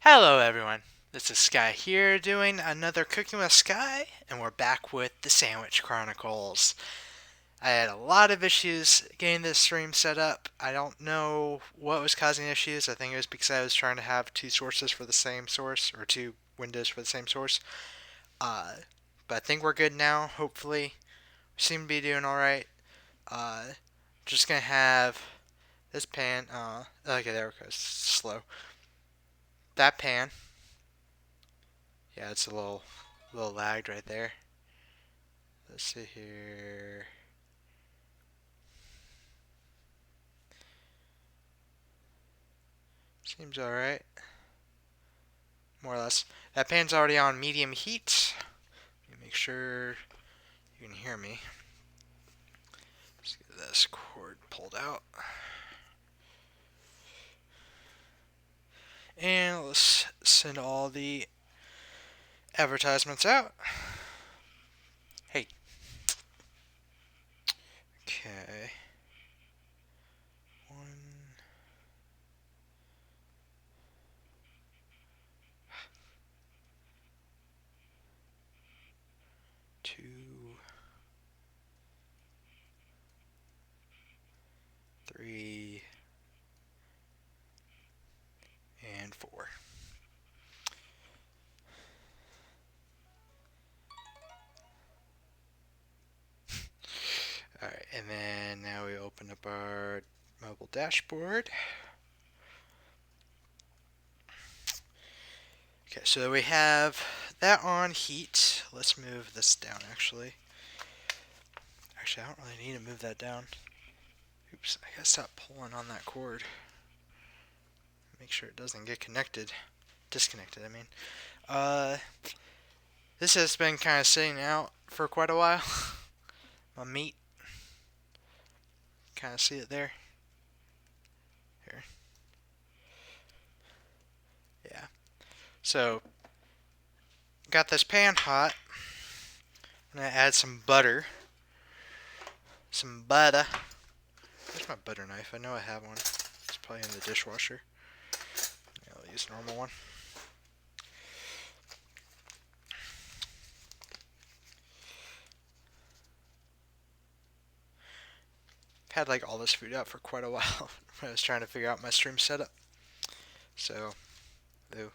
Hello everyone, this is Sky here doing another Cooking with Sky, and we're back with the Sandwich Chronicles. I had a lot of issues getting this stream set up. I don't know what was causing issues. I think it was because I was trying to have two sources for the same source, or two windows for the same source. Uh, but I think we're good now, hopefully. We seem to be doing alright. Just gonna have this pan, okay, there it goes, slow. That pan. Yeah, it's a little lagged right there. Let's see here. Seems alright. More or less. That pan's already on medium heat. Let me make sure you can hear me. Let's get this cord pulled out. And let's send all the advertisements out. Hey. Okay. 1, 2, 3, and 4. Alright, and then now we open up our mobile dashboard. Okay, so we have that on heat. Let's move this down, actually. Actually, I don't really need to move that down. Oops, I gotta stop pulling on that cord. Make sure it doesn't get disconnected, I mean. This has been kind of sitting out for quite a while. My meat. Kind of see it there. Here. Yeah. So, got this pan hot. I'm gonna add some butter. Some butter. Where's my butter knife? I know I have one. It's probably in the dishwasher. I'll use a normal one. I've had like all this food out for quite a while when I was trying to figure out my stream setup. So, ooh.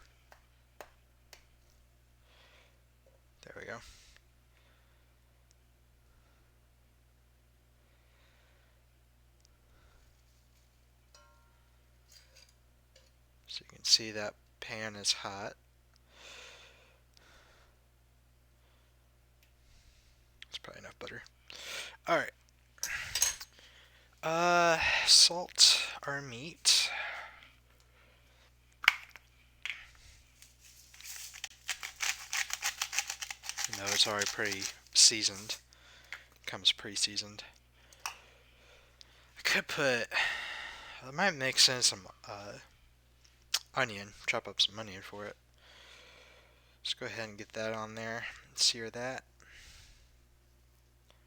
There we go. So you can see that pan is hot. It's probably enough butter. Alright. Salt our meat. Even though it's already pretty seasoned. Comes pre-seasoned. I could put... I might mix in some onion. Chop up some onion for it. Let's go ahead and get that on there. Sear that.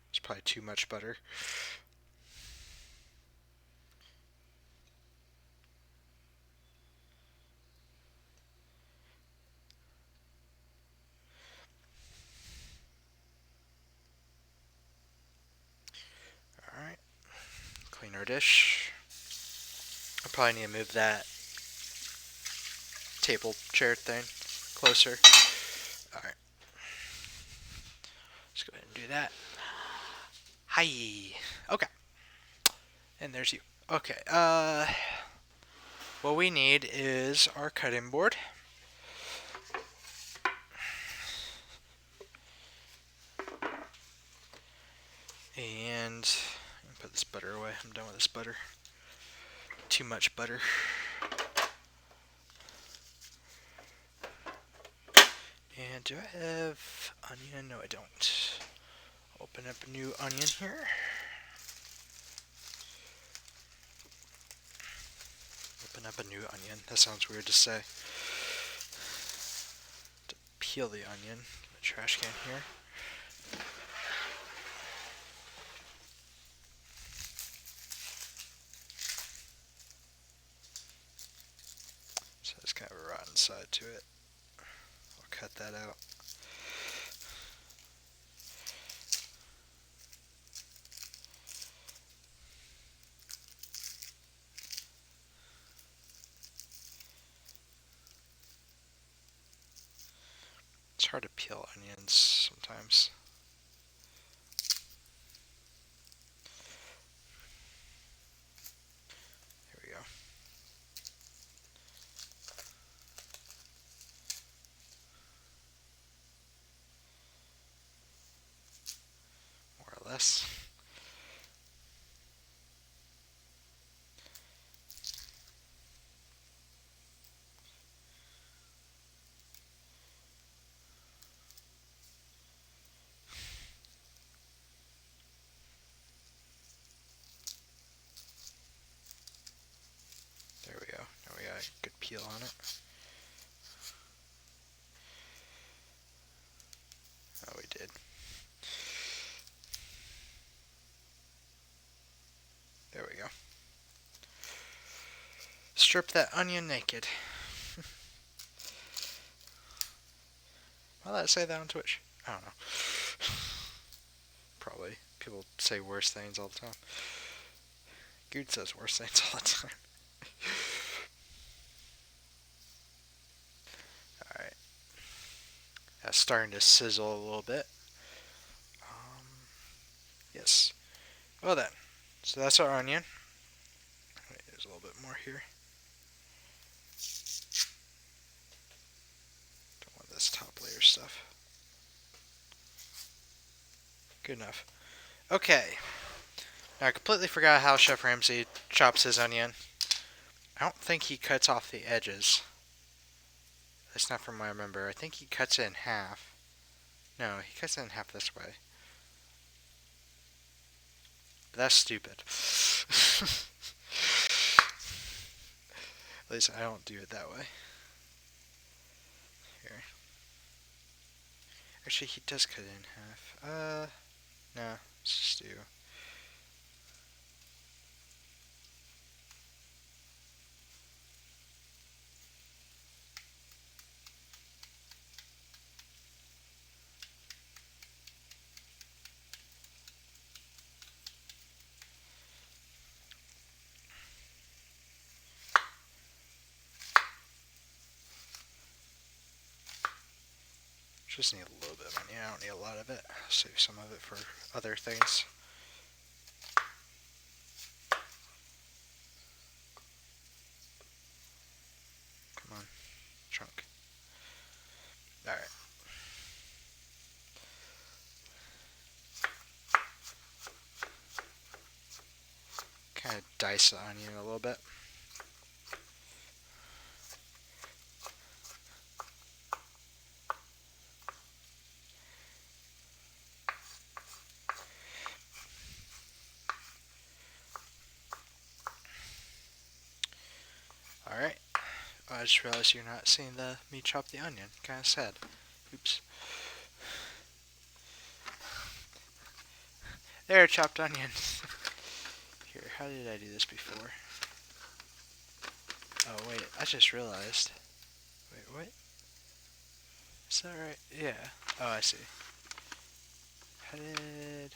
It's probably too much butter. Alright. Clean our dish. I probably need to move that table chair thing closer. Alright. Let's go ahead and do that. Hi. Okay. And there's you. Okay. What we need is our cutting board. And put this butter away. I'm done with this butter. Too much butter. And do I have onion? No, I don't. Open up a new onion here. Open up a new onion. That sounds weird to say. To peel the onion. The trash can here. So it's kind of a rotten side to it. I'll cut that out. It's hard to peel onions sometimes. Here we go. More or less. There we go. Now we got a good peel on it. Oh, we did. There we go. Strip that onion naked. Why did I say that on Twitch? I don't know. Probably. People say worse things all the time. Good says worse things all the time. Alright. That's starting to sizzle a little bit. Yes. Well then. So that's our onion. Wait, there's a little bit more here. Don't want this top layer stuff. Good enough. Okay. Now I completely forgot how Chef Ramsay chops his onion. I don't think he cuts off the edges. That's not from what I remember. I think he cuts it in half. No, he cuts it in half this way. But that's stupid. At least I don't do it that way. Here. Actually, he does cut it in half. No. Let's just do... Just need a little bit of onion. I don't need a lot of it. I'll save some of it for other things. Come on, chunk. Alright. Kind of dice the onion a little bit. Alright. Oh, I just realized you're not seeing me chop the onion. Kind of sad. Oops. There, chopped onion. Here, how did I do this before? Oh, wait, I just realized. Wait, what? Is that right? Yeah. Oh, I see. How did...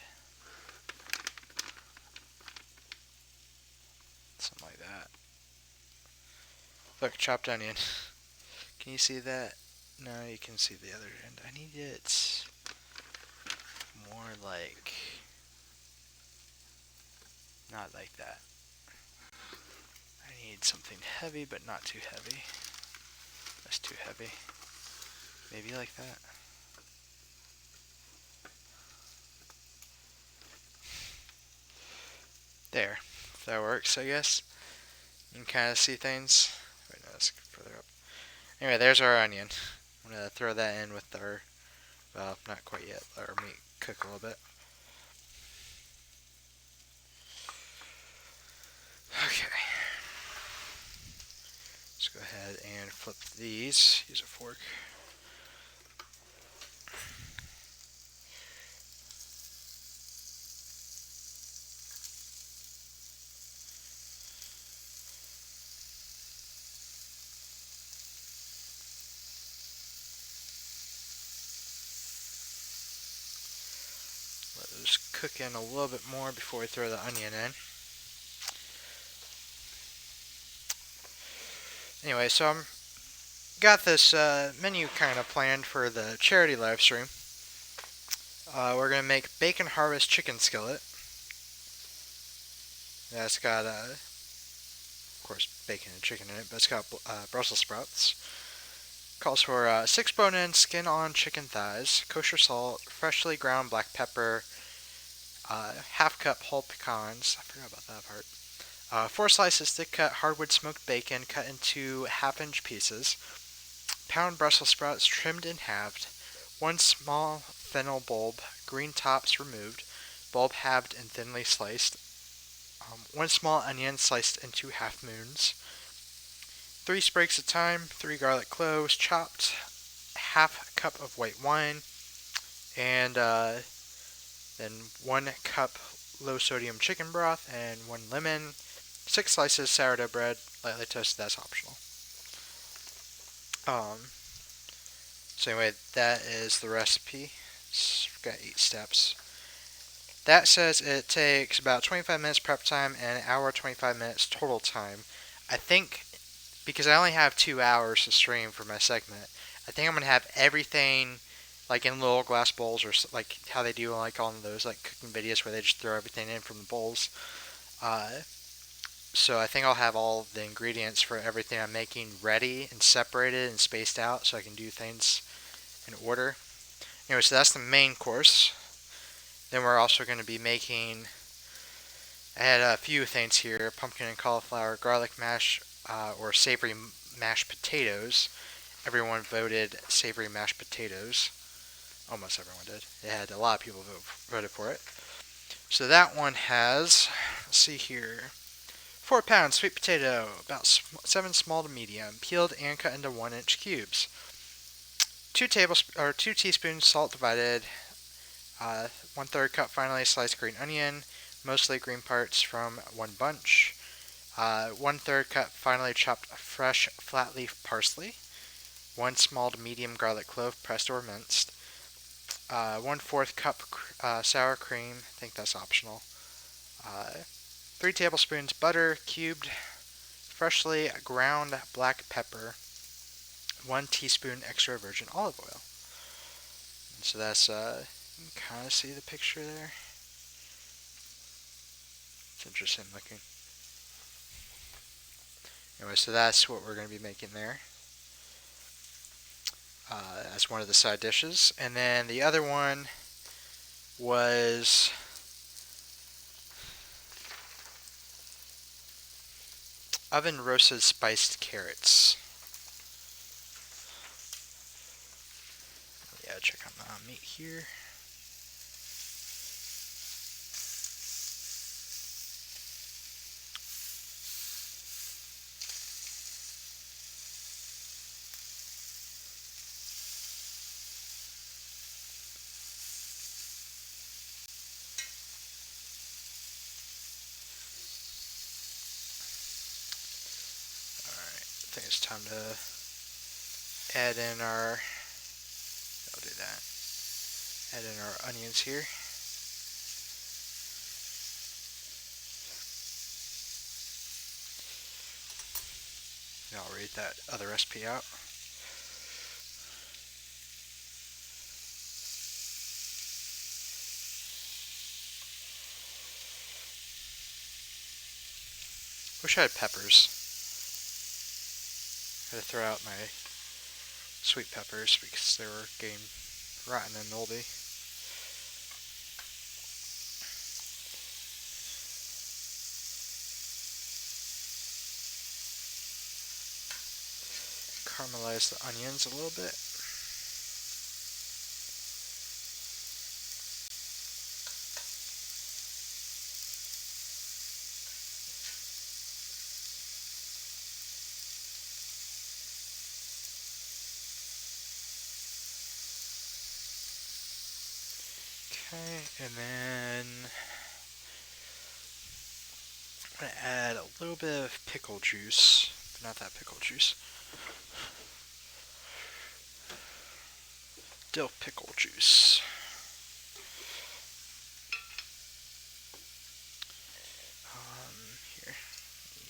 Something like that. Look, chopped onion. Can you see that? No, you can see the other end. I need it more like... Not like that. I need something heavy, but not too heavy. That's too heavy. Maybe like that. There. If that works, I guess. You can kind of see things. Wait, no, that's further up. Anyway, there's our onion. I'm going to throw that in with our... Well, not quite yet. Let our meat cook a little bit. Okay. Let's go ahead and flip these. Use a fork. those cook in a little bit more before we throw the onion in. Anyway, so I'm got this menu kind of planned for the charity live stream. We're gonna make bacon harvest chicken skillet. That's got, of course, bacon and chicken in it, but it's got Brussels sprouts. Calls for 6 bone-in, skin-on chicken thighs, kosher salt, freshly ground black pepper, half cup whole pecans. I forgot about that part. 4 slices thick cut hardwood smoked bacon cut into half-inch pieces. Pound Brussels sprouts trimmed and halved. 1 small fennel bulb, green tops removed, bulb halved and thinly sliced. 1 small onion sliced into half moons. 3 sprigs of thyme, 3 garlic cloves chopped, half cup of white wine, and then 1 cup low sodium chicken broth and 1 lemon, 6 slices sourdough bread, lightly toasted, that's optional. So anyway, that is the recipe. It's got 8 steps. That says it takes about 25 minutes prep time and an hour 25 minutes total time. I think because I only have 2 hours to stream for my segment, I think I'm gonna have everything like in little glass bowls, or like how they do like on those like cooking videos where they just throw everything in from the bowls. So I think I'll have all the ingredients for everything I'm making ready and separated and spaced out so I can do things in order. Anyway, so that's the main course. Then we're also going to be making, I had a few things here: pumpkin and cauliflower, garlic mash, or savory mashed potatoes. Everyone voted savory mashed potatoes. Almost everyone did. It had a lot of people voted for it. So that one has, let's see here, 4 pounds sweet potato, about 7 small to medium, peeled and cut into 1-inch cubes. 2 teaspoons salt divided. 1/3 cup finely sliced green onion, mostly green parts from 1 bunch. 1/3 cup finely chopped fresh flat leaf parsley. 1 small to medium garlic clove, pressed or minced. 1/4 cup sour cream. I think that's optional. 3 tablespoons butter, cubed. Freshly ground black pepper. 1 teaspoon extra virgin olive oil. And so that's you can kind of see the picture there. It's interesting looking. Anyway, so that's what we're going to be making there. As one of the side dishes. And then the other one was oven roasted spiced carrots. Yeah, check out my meat here. I think it's time to add in our, I'll do that, add in our onions here. And I'll read that other recipe out. Wish I had peppers. I had to throw out my sweet peppers because they were getting rotten and moldy. Caramelize the onions a little bit. Okay, and then I'm going to add a little bit of pickle juice, but not that pickle juice. Dill pickle juice.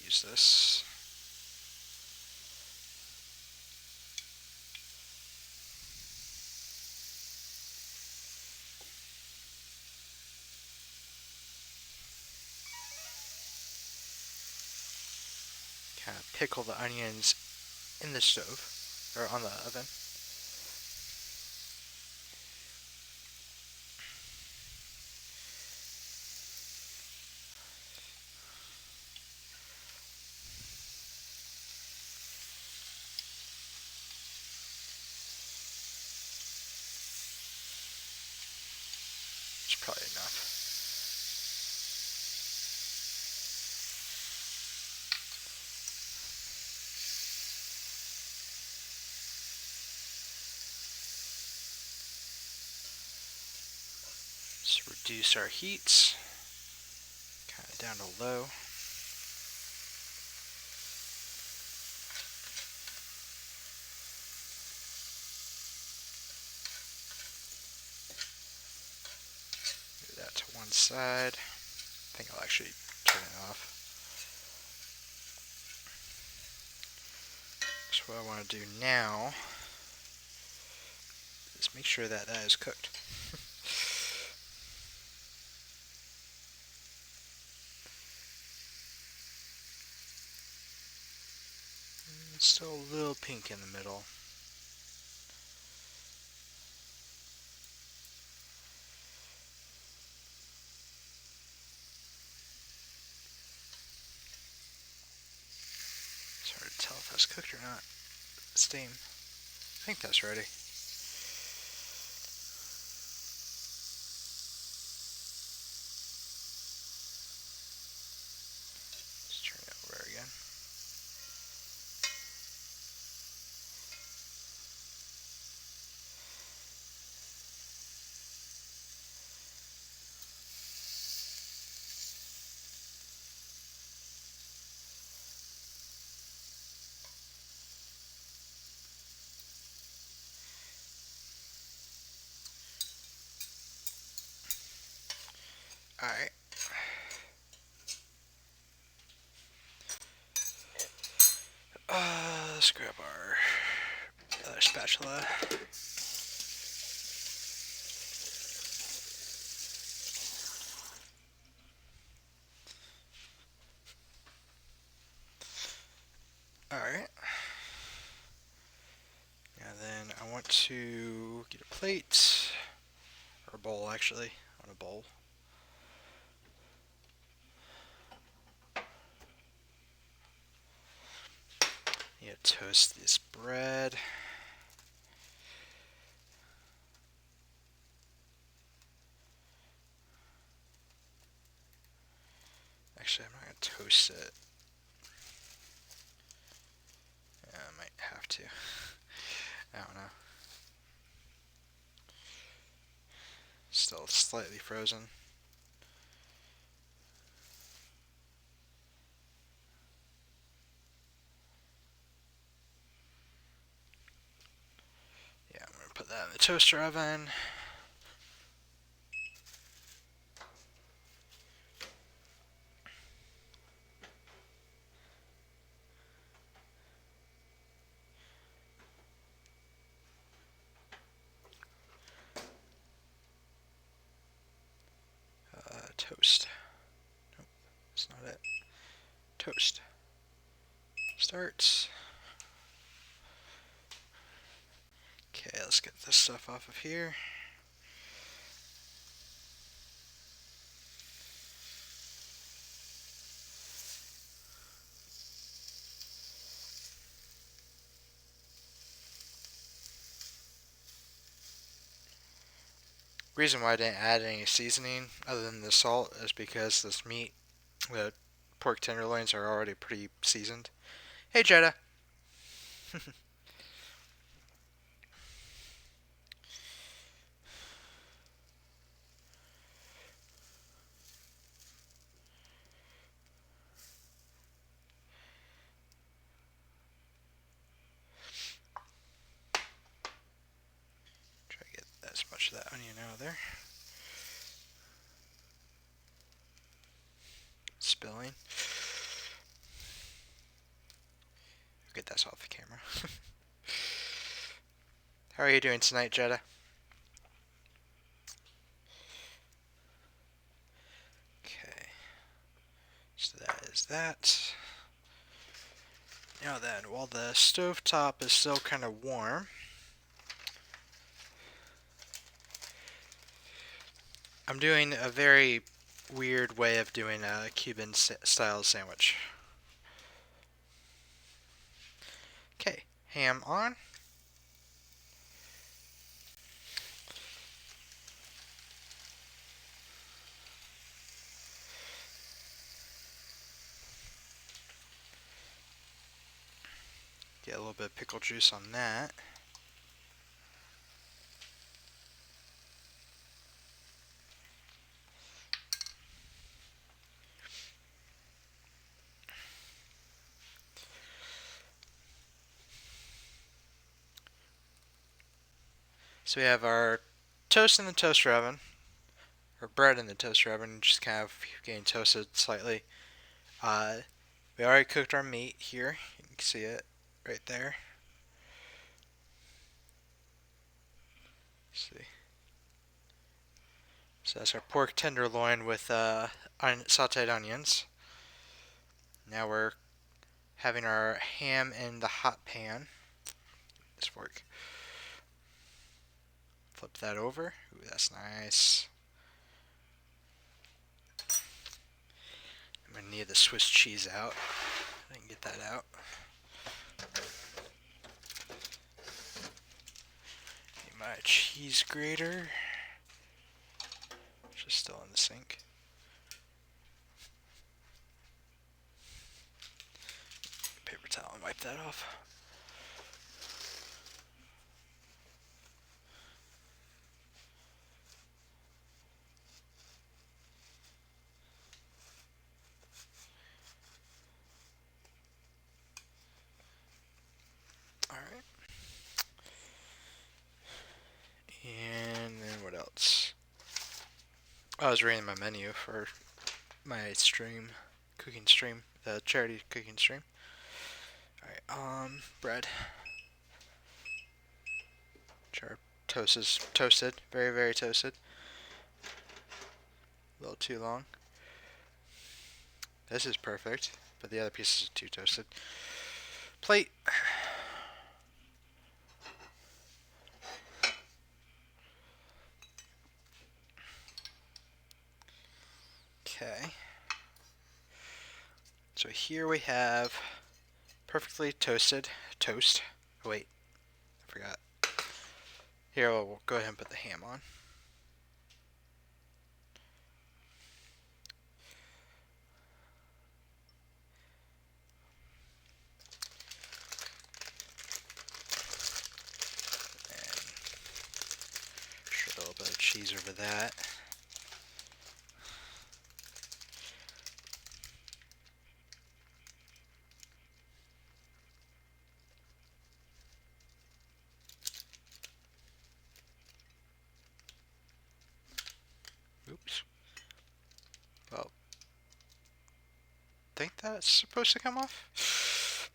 use this. Kind of pickle the onions in the stove, or on the oven. It's probably enough. Let's reduce our heats, kind of down to low. Move that to one side. I think I'll actually turn it off. So what I want to do now is make sure that that is cooked. It's still a little pink in the middle. It's hard to tell if that's cooked or not. Steam. I think that's ready. Let's turn it over again. Alright. Let's grab our other spatula. Alright. And then I want to get a plate, or a bowl actually, on a bowl. You toast this bread. Actually, I'm not going to toast it. Yeah, I might have to. I don't know. Still slightly frozen. Yeah, I'm going to put that in the toaster oven. Toast. Nope, that's not it. Toast. Starts. Okay, let's get this stuff off of here. Reason why I didn't add any seasoning other than the salt is because this meat, the pork tenderloins, are already pretty seasoned. Hey, Jetta. Try to get as much of that onion out of there. Spilling. How are you doing tonight, Jetta? Okay, so that is that. Now then, while the stovetop is still kind of warm, I'm doing a very weird way of doing a Cuban style sandwich. Okay, ham on. Get a little bit of pickle juice on that. So we have our toast in the toaster oven, or bread in the toaster oven, just kind of getting toasted slightly. We already cooked our meat here. You can see it right there. Let's see. So that's our pork tenderloin with sauteed onions. Now we're having our ham in the hot pan. This fork. Flip that over. Ooh, that's nice. I'm gonna need the Swiss cheese out. I can get that out. Need my cheese grater, which is still in the sink. Paper towel and wipe that off. Alright. And then what else? I was reading my menu for my stream, cooking stream, the charity cooking stream. Alright, bread. Our toast is toasted, very, very toasted. A little too long. This is perfect, but the other pieces are too toasted. Plate. Okay. So here we have perfectly toasted toast. Oh, wait, I forgot. Here, we'll go ahead and put the ham on. And shred a little bit of cheese over that. Oops. Well, think that's supposed to come off?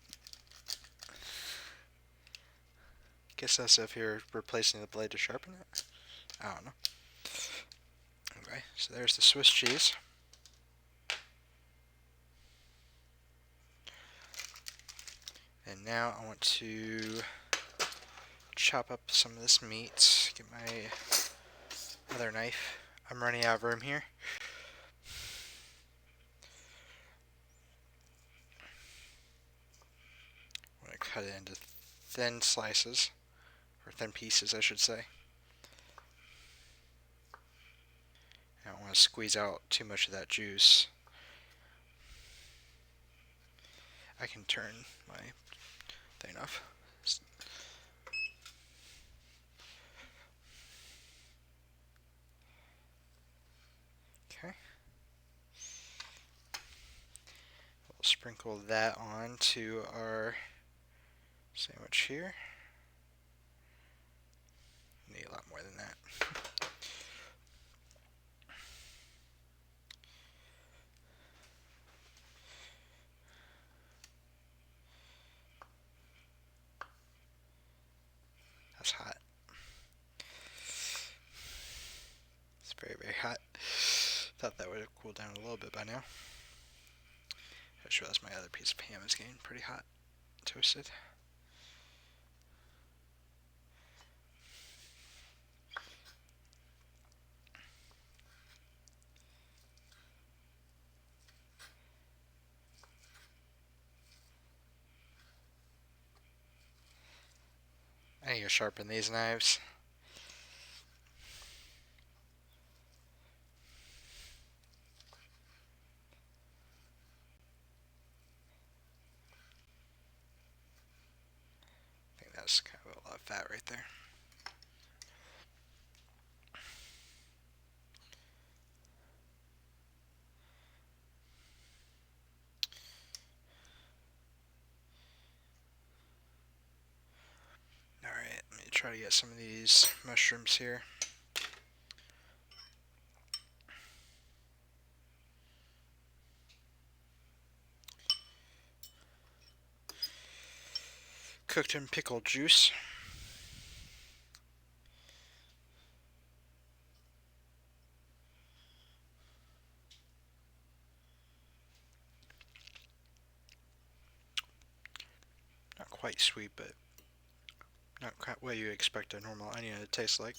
Guess that's if you're replacing the blade to sharpen it. I don't know. Okay, so there's the Swiss cheese. And now I want to chop up some of this meat. Get my other knife. I'm running out of room here. I'm going to cut it into thin slices, or thin pieces, I should say. I don't want to squeeze out too much of that juice. I can turn my thing off. Okay. We'll sprinkle that on to our sandwich here. Need a lot more than that. That's hot. Very, very hot. Thought that would have cooled down a little bit by now. I just realized my other piece of ham is getting pretty hot, toasted. I need to sharpen these knives. I think that's kind of a lot of fat right there. Alright, let me try to get some of these mushrooms here. Cooked in pickle juice. Not quite sweet, but not quite what you expect a normal onion to taste like.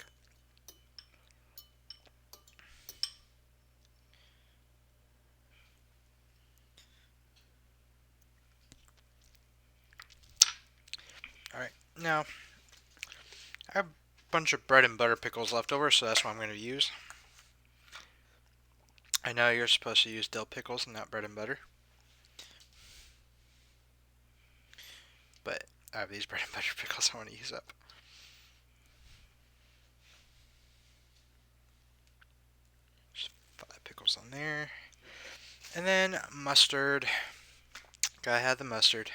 Alright, now I have a bunch of bread and butter pickles left over, so that's what I'm going to use. I know you're supposed to use dill pickles and not bread and butter, but I have these bread and butter pickles I want to use up. Just 5 pickles on there. And then mustard. Gotta have the mustard.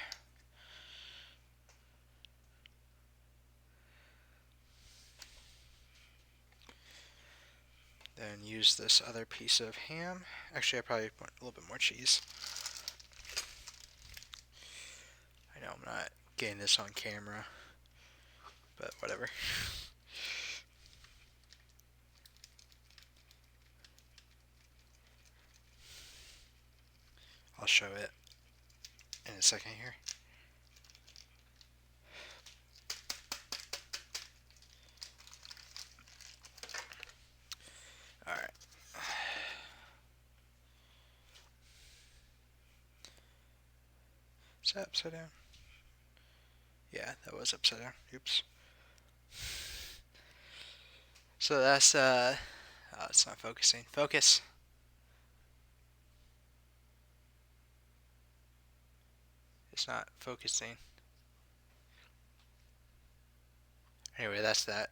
Then use this other piece of ham. Actually, I probably want a little bit more cheese. I know I'm not getting this on camera, but whatever. I'll show it in a second here. Alright. Is that upside down? Yeah, that was upside down. Oops. So that's, oh, it's not focusing. Focus. It's not focusing. Anyway, that's that.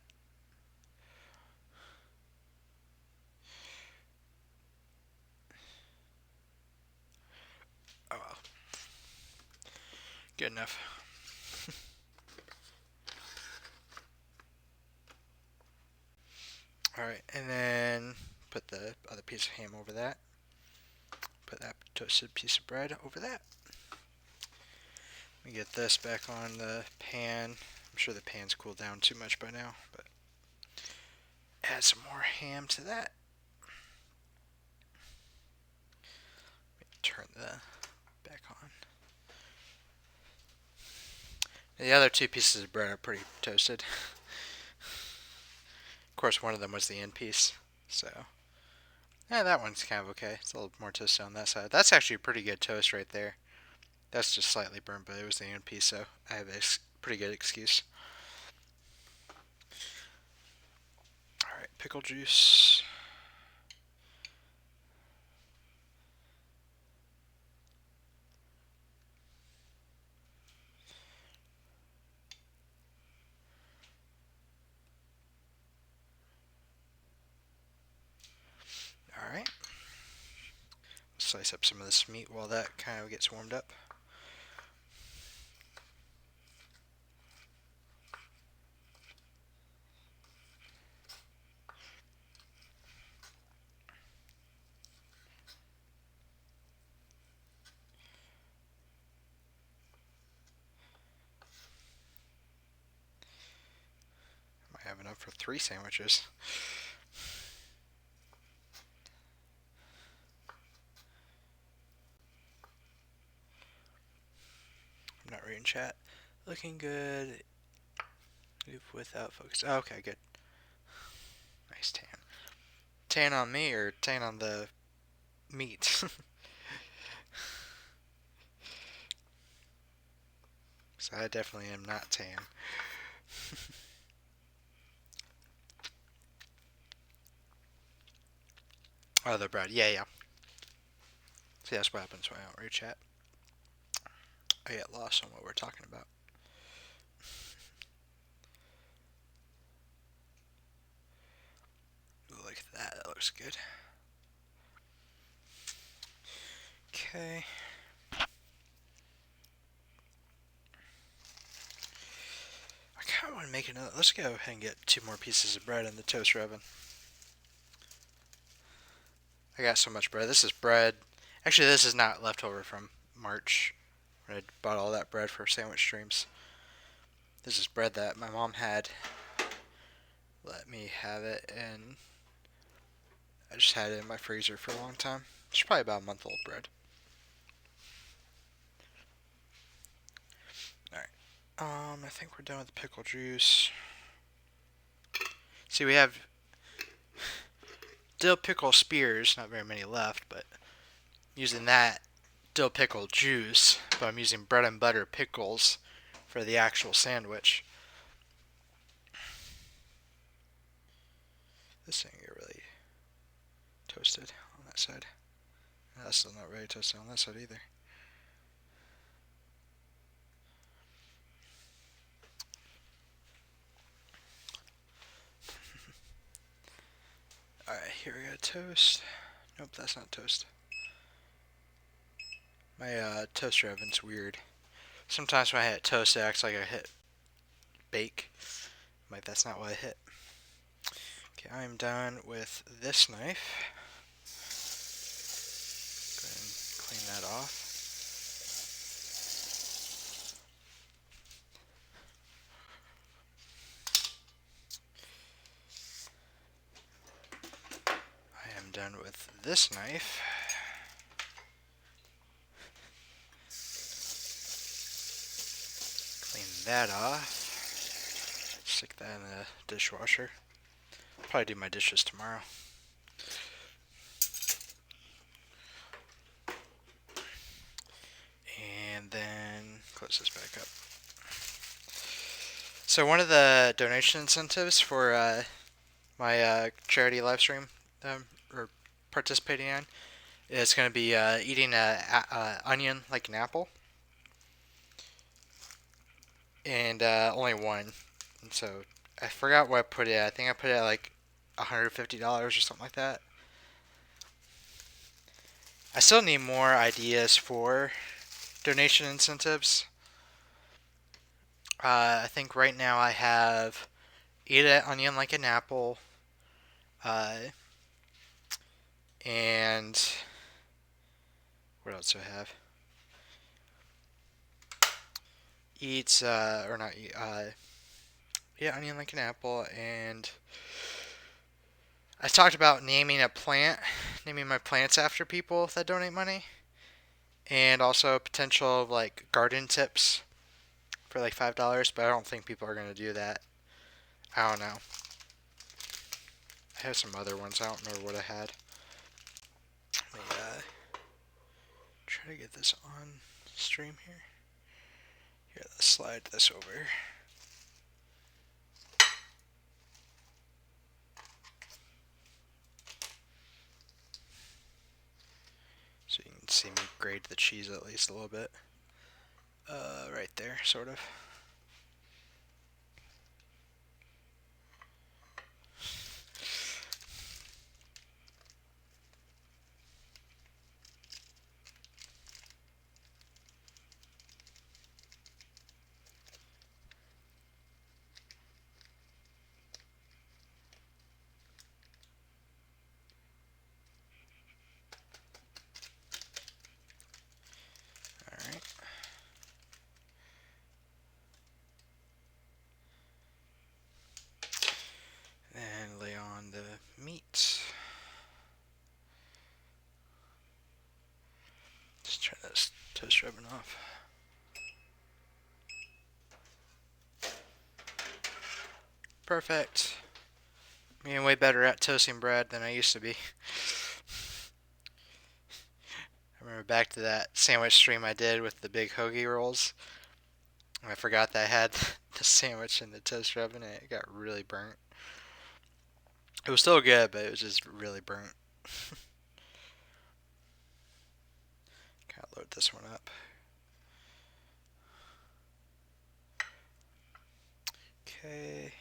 Oh well. Good enough. Alright, and then put the other piece of ham over that. Put that toasted piece of bread over that. Let me get this back on the pan. I'm sure the pan's cooled down too much by now, but add some more ham to that. Turn the back on. The other 2 pieces of bread are pretty toasted. Of course, one of them was the end piece, so yeah, that one's kind of okay. It's a little more toasted on that side. That's actually a pretty good toast right there. That's just slightly burnt, but it was the end piece, so I have a pretty good excuse. Alright, pickle juice. Alright. Slice up some of this meat while that kind of gets warmed up. Might have enough for 3 sandwiches. reading chat. Looking good. Move without focus. Oh, okay, good. Nice tan. Tan on me or tan on the meat? So I definitely am not tan. Oh, the bread. Yeah, yeah. See, that's what happens when I don't read chat. I get lost on what we're talking about. Look at that. That looks good. Okay. I kind of want to make another. Let's go ahead and get 2 more pieces of bread in the toaster oven. I got so much bread. This is bread. Actually, this is not leftover from March when I bought all that bread for sandwich streams. This is bread that my mom had let me have it, and I just had it in my freezer for a long time. It's probably about a month old bread. Alright. I think we're done with the pickle juice. See, we have dill pickle spears, not very many left, but using that dill pickle juice, but I'm using bread and butter pickles for the actual sandwich. This thing get really toasted on that side. That's still not really toasted on that side either. Alright, here we got toast. Nope, that's not toast. My toaster oven's weird. Sometimes when I hit toast, it acts like I hit bake. Like, that's not what I hit. Okay, I'm done with this knife. Go ahead and clean that off. I am done with this knife. Clean that off. Stick that in the dishwasher. Probably do my dishes tomorrow. And then close this back up. So one of the donation incentives for my charity live stream or participating in is going to be eating an onion like an apple. And only one. And so I forgot what I put it at. I think I put it at like $150 or something like that. I still need more ideas for donation incentives. I think right now I have eat an onion like an apple, and what else do I have? Eat or not eat? Yeah, onion like an apple, and I talked about naming my plants after people that donate money, and also potential of like garden tips for like $5, but I don't think people are gonna do that. I don't know. I have some other ones. I don't remember what I had. Let me try to get this on stream here. Here, let's slide this over. So you can see me grate the cheese at least a little bit. Right there, sort of. Alright. And lay on the meat. Just turn this toaster oven off. Perfect. I'm getting way better at toasting bread than I used to be. I remember back to that sandwich stream I did with the big hoagie rolls. I forgot that I had the sandwich in the toaster oven and it got really burnt. It was still good, but it was just really burnt. Gotta load this one up. Okay.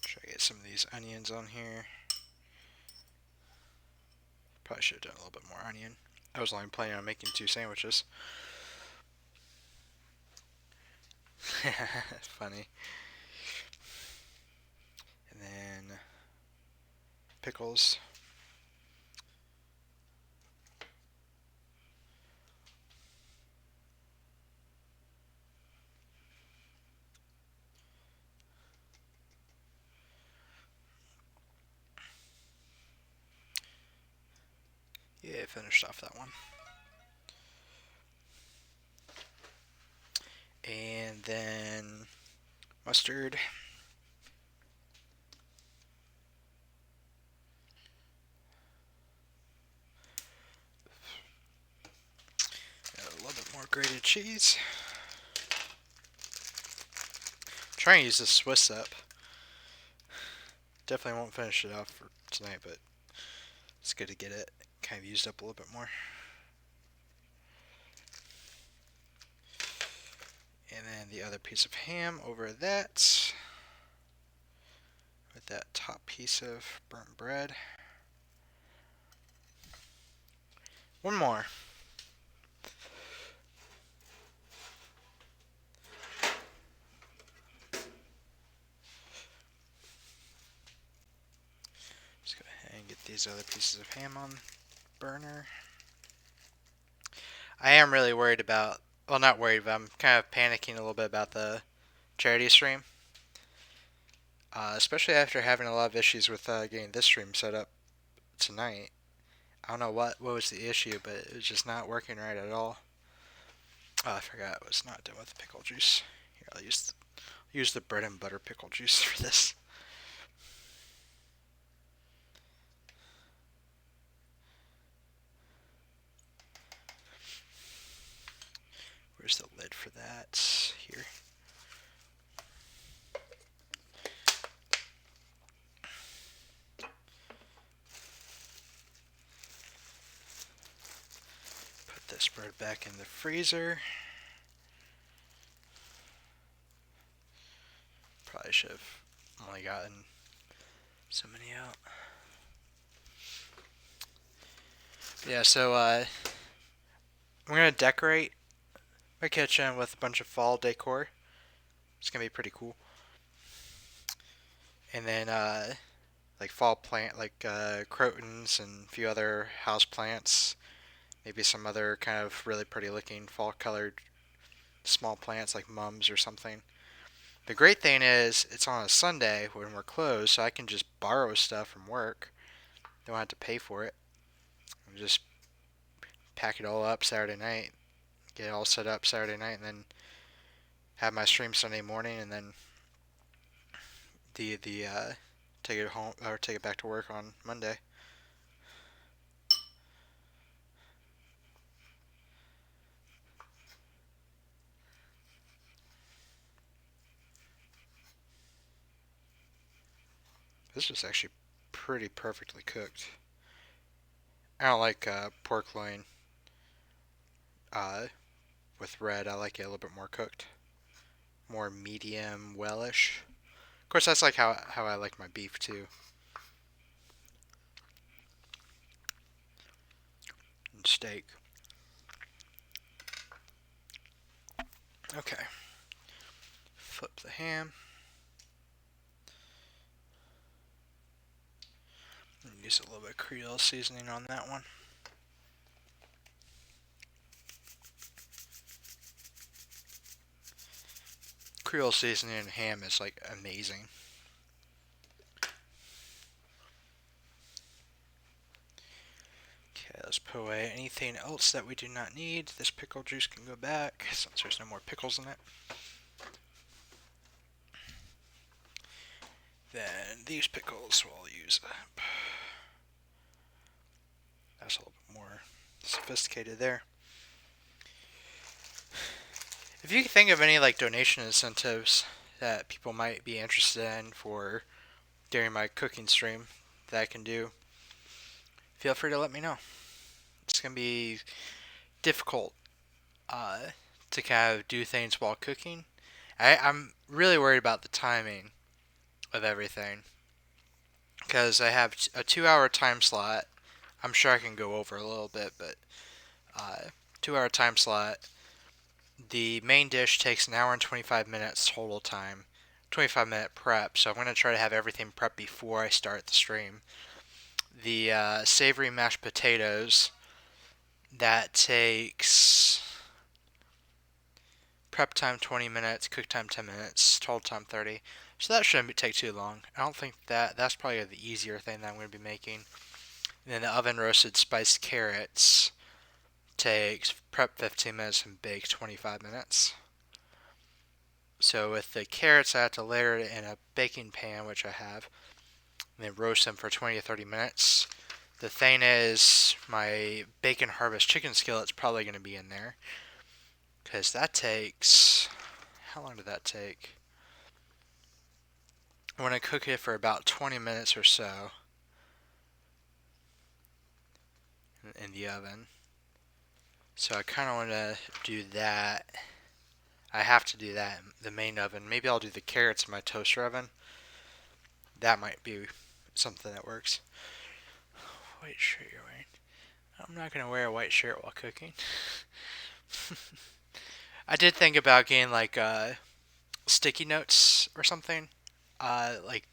Try to get some of these onions on here. Probably should have done a little bit more onion. I was only planning on making 2 sandwiches. Funny. And then pickles. Yeah, finished off that one. And then mustard. Got a little bit more grated cheese. Try and use this Swiss up. Definitely won't finish it off for tonight, but it's good to get it kind of used up a little bit more. And then the other piece of ham over that. With that top piece of burnt bread. One more. Just go ahead and get these other pieces of ham on burner. I am really worried about, well, not worried, but I'm kind of panicking a little bit about the charity stream. Especially after having a lot of issues with getting this stream set up tonight. I don't know what was the issue, but it was just not working right at all. Oh, I forgot I was not done with the pickle juice. Here, I'll use the bread and butter pickle juice for this. Where's the lid for that? Here. Put this bread back in the freezer. Probably should have only gotten so many out. Yeah, so I'm gonna decorate my kitchen with a bunch of fall decor. It's gonna be pretty cool. And then like fall plant, like crotons and a few other house plants. Maybe some other kind of really pretty looking fall colored small plants like mums or something. The great thing is it's on a Sunday when we're closed, so I can just borrow stuff from work. Don't have to pay for it. And just pack it all up Saturday night, get it all set up Saturday night, and then have my stream Sunday morning, and then the take it home or take it back to work on Monday. This is actually pretty perfectly cooked. I don't like pork loin with red. I like it a little bit more cooked, more medium wellish. Of course, that's like how I like my beef too. And steak. Okay. Flip the ham. Use a little bit of Creole seasoning on that one. Creole seasoning and ham is like amazing. put away anything else that we do not need. This pickle juice can go back since there's no more pickles in it. Then these pickles we'll use up. That's a little bit more sophisticated there. If you think of any like donation incentives that people might be interested in for during my cooking stream that I can do, feel free to let me know. It's gonna be difficult to kind of do things while cooking. I'm really worried about the timing of everything because I have a 2 hour time slot. I'm sure I can go over a little bit, but 2 hour time slot. The main dish takes an hour and 25 minutes total time, 25-minute prep. So I'm going to try to have everything prepped before I start the stream. The savory mashed potatoes, that takes prep time 20 minutes, cook time 10 minutes, total time 30. So that shouldn't take too long. I don't think that's probably the easier thing that I'm going to be making. And then the oven roasted spiced carrots takes prep 15 minutes and bake 25 minutes. So with the carrots, I have to layer it in a baking pan, which I have, and then roast them for 20 to 30 minutes. The thing is, my bacon harvest chicken skillet's probably going to be in there, because that takes, how long did that take? I want to cook it for about 20 minutes or so in the oven. So I kind of want to do that. I have to do that in the main oven. Maybe I'll do the carrots in my toaster oven. That might be something that works. White shirt you're wearing. I'm not going to wear a white shirt while cooking. I did think about getting like sticky notes or something. Like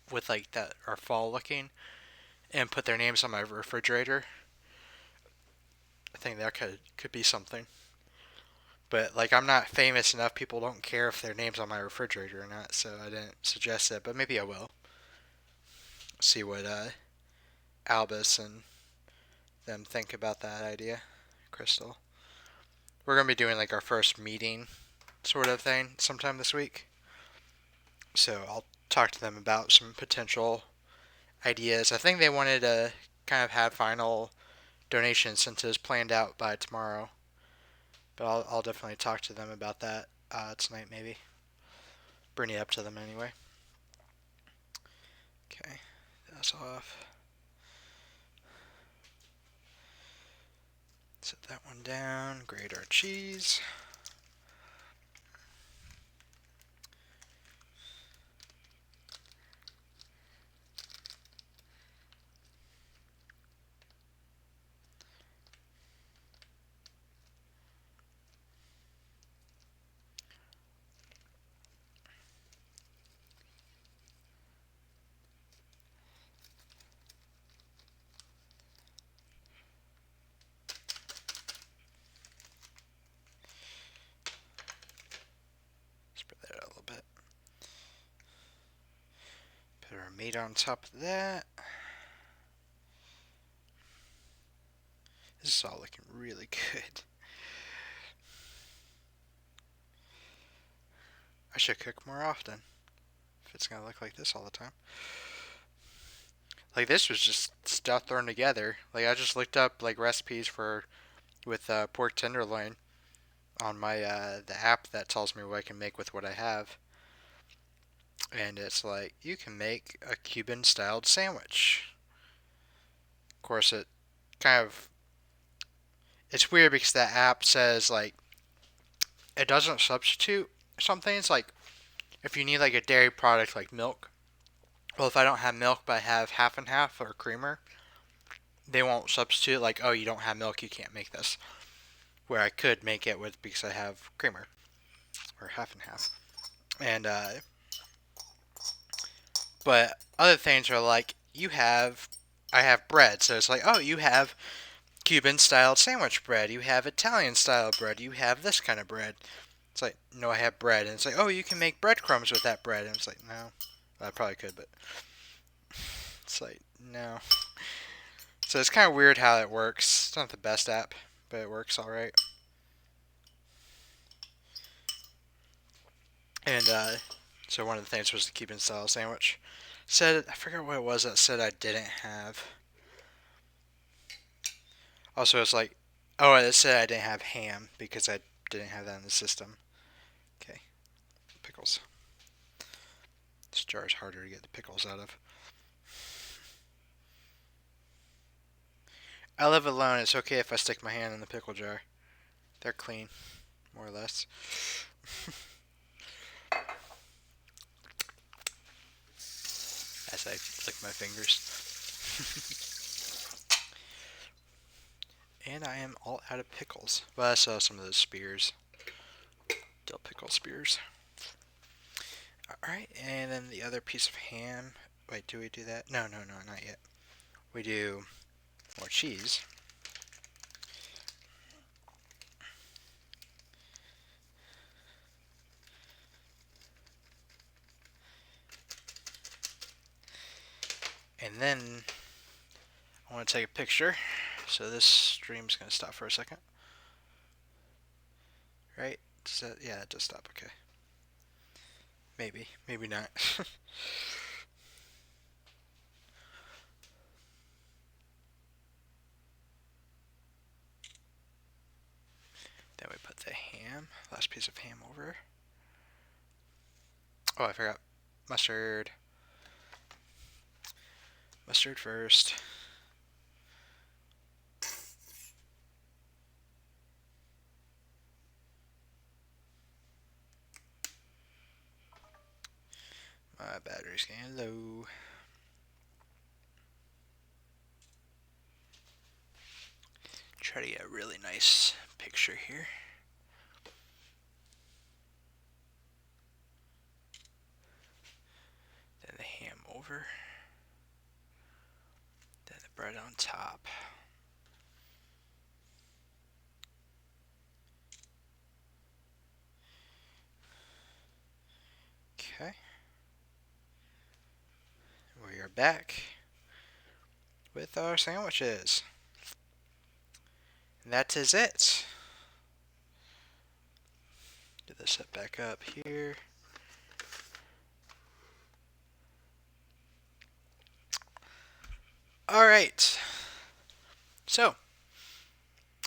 with like that are fall looking. And put their names on my refrigerator. I think that could be something. But like I'm not famous enough, people don't care if their name's on my refrigerator or not, so I didn't suggest it, but maybe I will. See what Albus and them think about that idea. Crystal. We're gonna be doing like our first meeting sort of thing sometime this week. So I'll talk to them about some potential ideas. I think they wanted to kind of have final donation incentives planned out by tomorrow. But I'll definitely talk to them about that tonight, maybe. Bring it up to them anyway. Okay, that's off. Set that one down. Grate our cheese. Spread that out a little bit. Put our meat on top of that. This is all looking really good. I should cook more often if it's gonna look like this all the time. Like this was just stuff thrown together. Like I just looked up like recipes with pork tenderloin on my the app that tells me what I can make with what I have. And it's like you can make a Cuban styled sandwich. Of course it kind of it's weird because that app says like it doesn't substitute something. It's like if you need like a dairy product like milk. Well, if I don't have milk but I have half and half or creamer, they won't substitute like, oh, you don't have milk, you can't make this. Where I could make it with because I have creamer or half and half. And but other things are like I have bread, so it's like, oh, you have Cuban styled sandwich bread, you have Italian style bread, you have this kind of bread. It's like, no, I have bread. And it's like, oh, you can make breadcrumbs with that bread. And it's like, no. I probably could, but it's like, no. So it's kind of weird how it works. It's not the best app, but it works all right. And so one of the things was the Cuban style sandwich. Said I forget what it was that said I didn't have. Also, it's like, oh, it said I didn't have ham because I didn't have that in the system. Okay, pickles. This jar is harder to get the pickles out of. I live alone. It's okay if I stick my hand in the pickle jar. They're clean, more or less. As I lick my fingers. And I am all out of pickles. Well, I saw some of those spears. Dill pickle spears. Alright, and then the other piece of ham. Wait, do we do that? No, not yet. We do more cheese. And then I want to take a picture. So this stream's going to stop for a second. Right? Does that, yeah, it does stop. Okay. Maybe. Maybe not. Then we put the ham. Last piece of ham over. Oh, I forgot. Mustard. Mustard first. My battery's getting low. Try to get a really nice picture here. Then the ham over. Then the bread on top. Okay. We are back with our sandwiches. And that is it. Get this set back up here. Alright. So,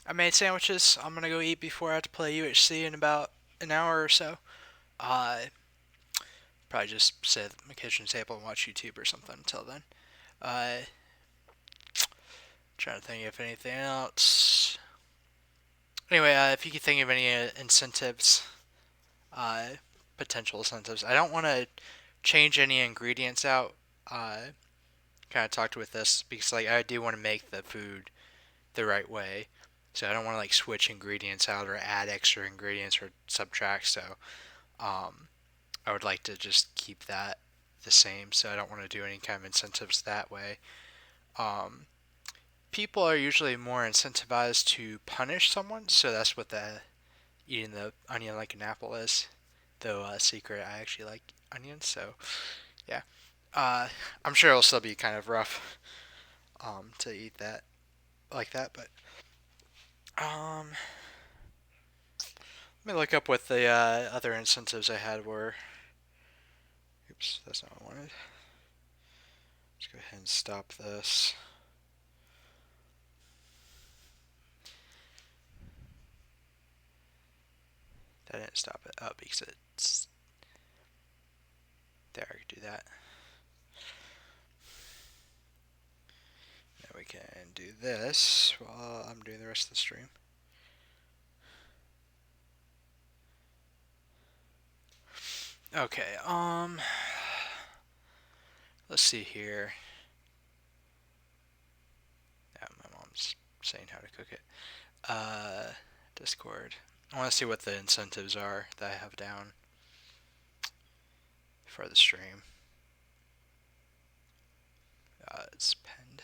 I made sandwiches. I'm gonna go eat before I have to play UHC in about an hour or so. Probably just sit at my kitchen table and watch YouTube or something until then. Trying to think of anything else. Anyway, if you can think of any incentives, potential incentives. I don't want to change any ingredients out. Kind of talked with this because like I do want to make the food the right way, so I don't want to like switch ingredients out or add extra ingredients or subtract. So I would like to just keep that the same. So I don't want to do any kind of incentives that way. People are usually more incentivized to punish someone, so that's what the eating the onion like an apple is. Though secret, I actually like onions, so yeah. I'm sure it'll still be kind of rough to eat that like that, but let me look up what the other incentives I had were. Oops, that's not what I wanted. Let's go ahead and stop this. That didn't stop it up because it's there. I could do that. Now we can do this while I'm doing the rest of the stream. Okay, let's see here. Yeah, my mom's saying how to cook it. Discord. I want to see what the incentives are that I have down for the stream. It's pinned.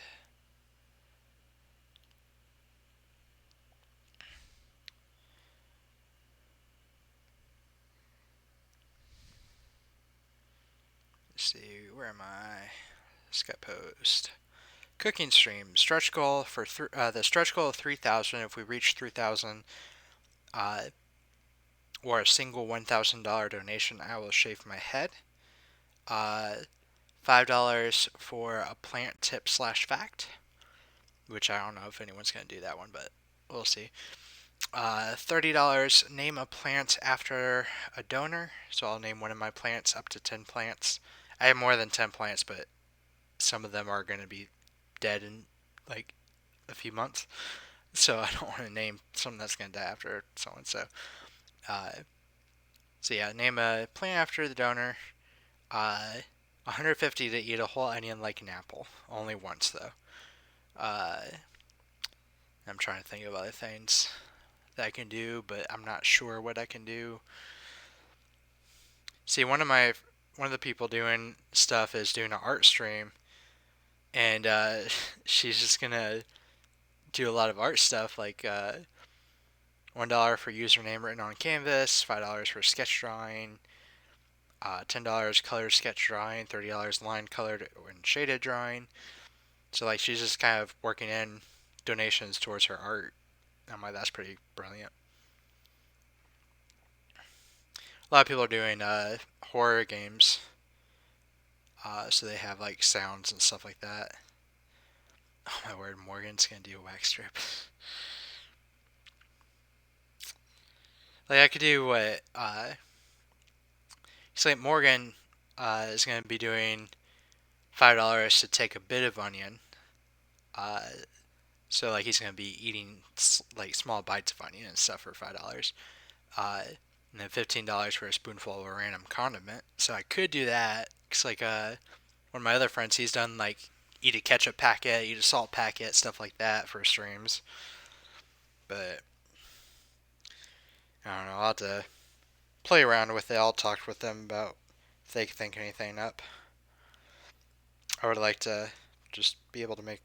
Let's see, where am I? Skype post. cooking stream stretch goal for the stretch goal of 3,000. If we reach 3,000, uh, or a single $1,000 donation, I will shave my head. Uh, $5 for a plant tip slash fact, which I don't know if anyone's gonna do that one, but we'll see. $30, name a plant after a donor. So I'll name one of my plants, up to 10 plants. I have more than 10 plants, but some of them are going to be dead in like a few months. So I don't want to name something that's going to die after someone. Uh, so yeah, name a plant after the donor. 150 to eat a whole onion like an apple. Only once though. Uh, I'm trying to think of other things that I can do, but I'm not sure what I can do. See, one of the people doing stuff is doing an art stream, and she's just gonna do a lot of art stuff, like $1 for username written on canvas, $5 for sketch drawing, $10 color sketch drawing, $30 line colored and shaded drawing. So like she's just kind of working in donations towards her art. I'm like, that's pretty brilliant. A lot of people are doing horror games, so they have like sounds and stuff like that. Oh my word, Morgan's gonna do a wax strip. Like I could do what so like Morgan is gonna be doing $5 to take a bit of onion. Uh, so like he's gonna be eating like small bites of onion and stuff for $5. Uh, and then $15 for a spoonful of a random condiment. So I could do that. Cause like one of my other friends, he's done like eat a ketchup packet, eat a salt packet, stuff like that for streams. But I don't know. I'll have to play around with it. I'll talk with them about if they can think anything up. I would like to just be able to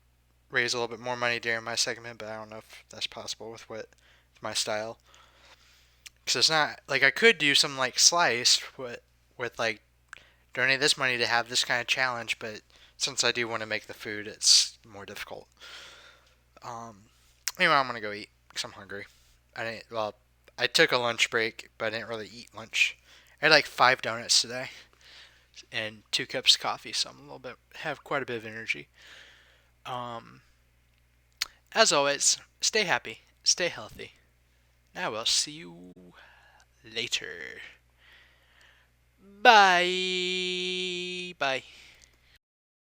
raise a little bit more money during my segment, but I don't know if that's possible with my style. Because it's not like I could do something like Slice with like donate this money to have this kind of challenge, but since I do want to make the food, it's more difficult. Um, anyway, I'm gonna go eat because I'm hungry. I took a lunch break, but I didn't really eat lunch. I had like 5 donuts today and 2 cups of coffee, so I'm have quite a bit of energy. Um, as always, stay happy, stay healthy. I will see you later. Bye. Bye.